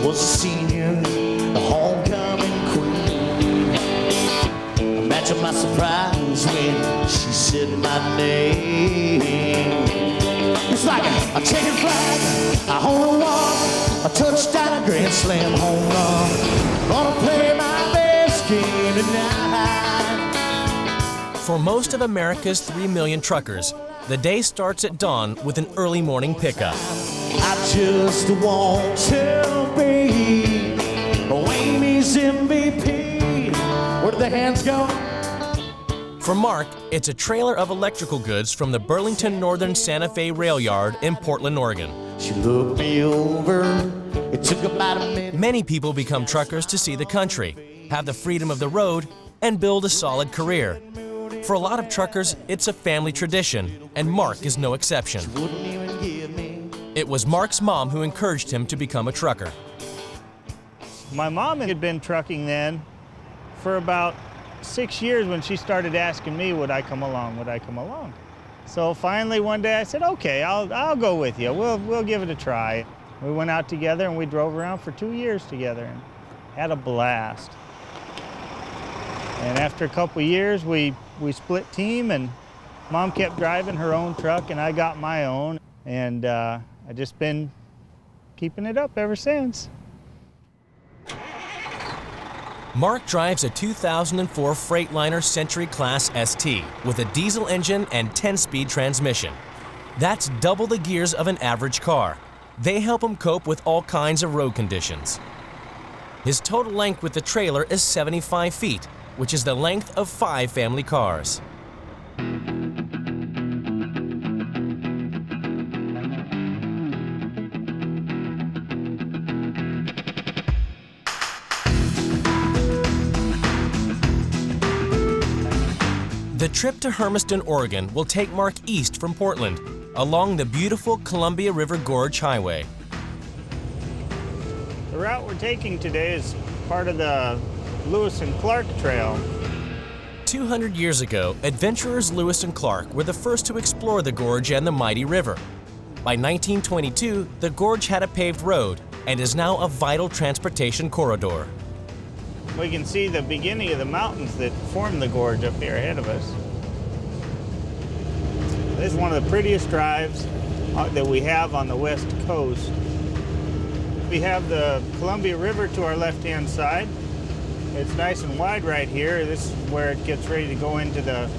Was a senior, the homecoming queen. Imagine my surprise when she said my name. It's like a checkered flag, a home run, a touchdown, a grand slam home run. Gonna play my best game tonight. For most of America's 3 million truckers, the day starts at dawn with an early morning pickup. I just want to be Amy's MVP. Where did the hands go? For Mark, it's a trailer of electrical goods from the Burlington Northern Santa Fe Rail Yard in Portland, Oregon. She looked me over. It took about a minute. Many people become truckers to see the country, have the freedom of the road, and build a solid career. For a lot of truckers, it's a family tradition, and Mark is no exception. Wouldn't even give me. It was Mark's mom who encouraged him to become a trucker. My mom had been trucking then for about 6 years when she started asking me, would I come along, would I come along? So finally one day I said, okay, I'll go with you. We'll give it a try. We went out together and we drove around for 2 years together and had a blast. And after a couple years, we split team, and Mom kept driving her own truck and I got my own. And I just been keeping it up ever since. Mark drives a 2004 Freightliner Century Class ST with a diesel engine and 10-speed transmission. That's double the gears of an average car. They help him cope with all kinds of road conditions. His total length with the trailer is 75 feet, which is the length of 5 family cars. The trip to Hermiston, Oregon will take Mark east from Portland, along the beautiful Columbia River Gorge Highway. The route we're taking today is part of the Lewis and Clark Trail. 200 years ago, adventurers Lewis and Clark were the first to explore the gorge and the mighty river. By 1922, the gorge had a paved road and is now a vital transportation corridor. We can see the beginning of the mountains that form the gorge up here ahead of us. This is one of the prettiest drives that we have on the west coast. We have the Columbia River to our left-hand side. It's nice and wide right here. This is where it gets ready to go into the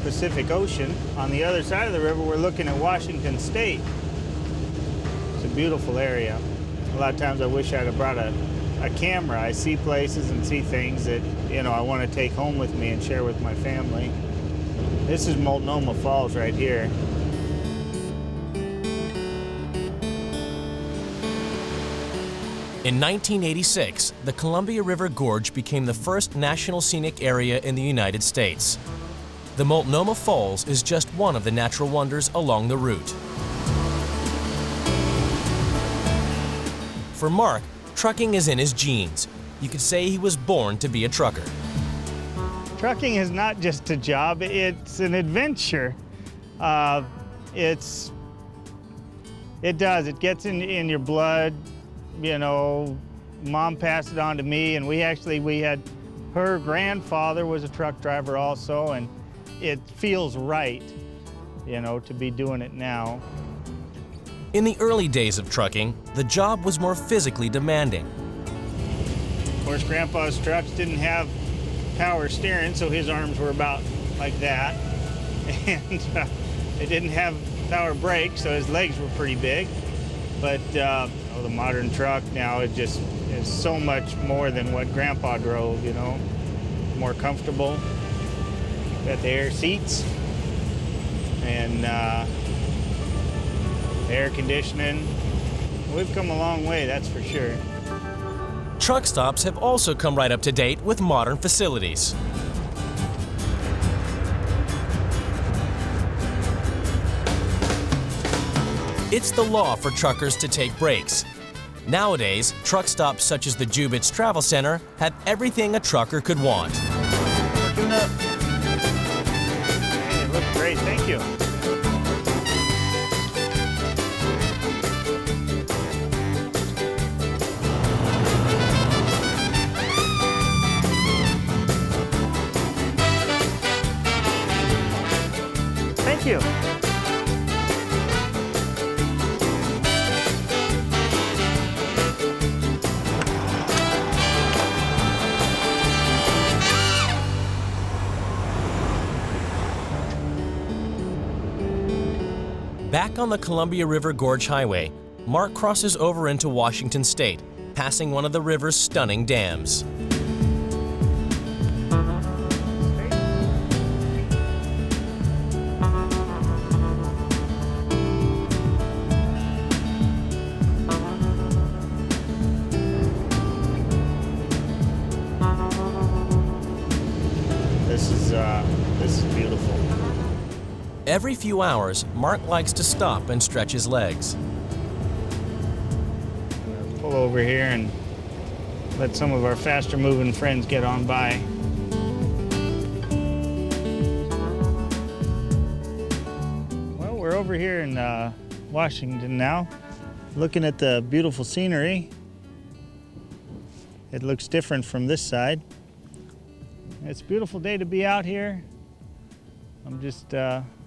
Pacific Ocean. On the other side of the river, we're looking at Washington State. It's a beautiful area. A lot of times I wish I'd have brought a camera. I see places and see things that, I want to take home with me and share with my family. This is Multnomah Falls right here. In 1986, the Columbia River Gorge became the first national scenic area in the United States. The Multnomah Falls is just one of the natural wonders along the route. For Mark, trucking is in his genes. You could say he was born to be a trucker. Trucking is not just a job, it's an adventure. It gets in your blood. Mom passed it on to me, and we had, her grandfather was a truck driver also, and it feels right, to be doing it now. In the early days of trucking, the job was more physically demanding. Of course, Grandpa's trucks didn't have power steering, so his arms were about like that. And it didn't have power brakes, so his legs were pretty big. But the modern truck now, it just is so much more than what Grandpa drove, more comfortable. Got the air seats and air conditioning. We've come a long way, that's for sure. Truck stops have also come right up to date with modern facilities. It's the law for truckers to take breaks. Nowadays, truck stops such as the Jubitz Travel Center have everything a trucker could want. Tune up. Hey, it looks great, thank you. you. Back on the Columbia River Gorge Highway, Mark crosses over into Washington State, passing one of the river's stunning dams. This is beautiful. Every few hours, Mark likes to stop and stretch his legs. Pull over here and let some of our faster moving friends get on by. Well, we're over here in Washington now, looking at the beautiful scenery. It looks different from this side. It's a beautiful day to be out here. I'm just,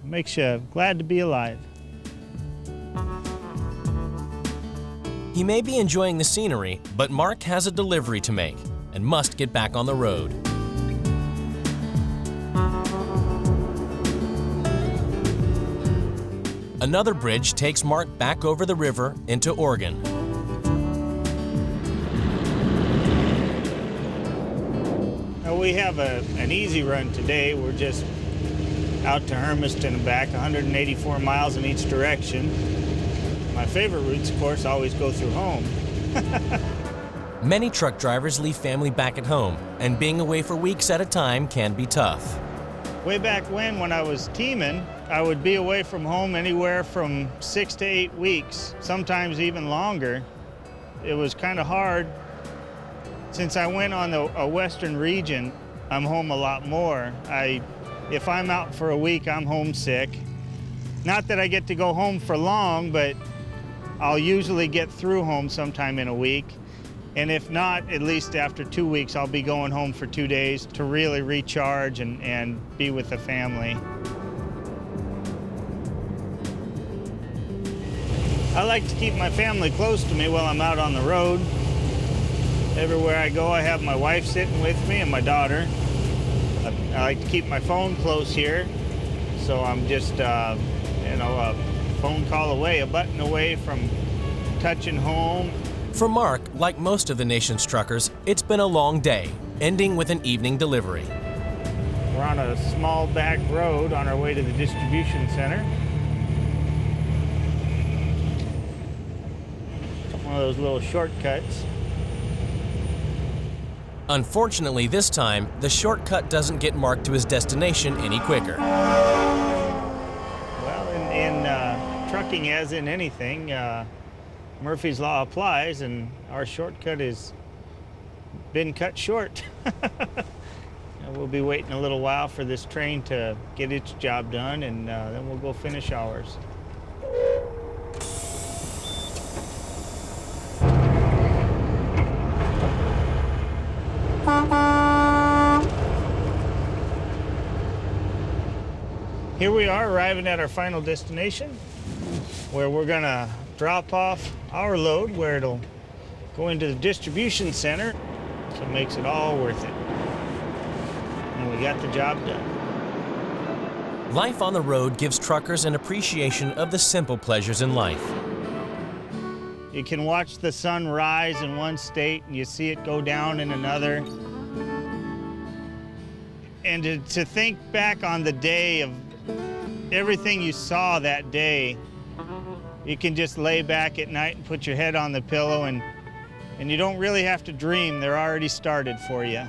makes you glad to be alive. He may be enjoying the scenery, but Mark has a delivery to make and must get back on the road. Another bridge takes Mark back over the river into Oregon. Now we have an easy run today. We're just out to Hermiston and back, 184 miles in each direction. My favorite routes, of course, always go through home. Many truck drivers leave family back at home, and being away for weeks at a time can be tough. Way back when I was teaming, I would be away from home anywhere from 6 to 8 weeks, sometimes even longer. It was kind of hard. Since I went on a western region, I'm home a lot more. If I'm out for a week, I'm homesick. Not that I get to go home for long, but I'll usually get through home sometime in a week. And if not, at least after 2 weeks, I'll be going home for 2 days to really recharge and be with the family. I like to keep my family close to me while I'm out on the road. Everywhere I go, I have my wife sitting with me and my daughter. I like to keep my phone close here, so I'm just, a phone call away, a button away from touching home. For Mark, like most of the nation's truckers, it's been a long day, ending with an evening delivery. We're on a small back road on our way to the distribution center. One of those little shortcuts. Unfortunately, this time, the shortcut doesn't get Mark to his destination any quicker. Well, in trucking, as in anything, Murphy's Law applies, and our shortcut has been cut short. We'll be waiting a little while for this train to get its job done, and then we'll go finish ours. Here we are, arriving at our final destination, where we're gonna drop off our load, where it'll go into the distribution center, so it makes it all worth it. And we got the job done. Life on the road gives truckers an appreciation of the simple pleasures in life. You can watch the sun rise in one state and you see it go down in another. And to think back on the day of everything you saw that day, you can just lay back at night and put your head on the pillow, and you don't really have to dream. They're already started for you.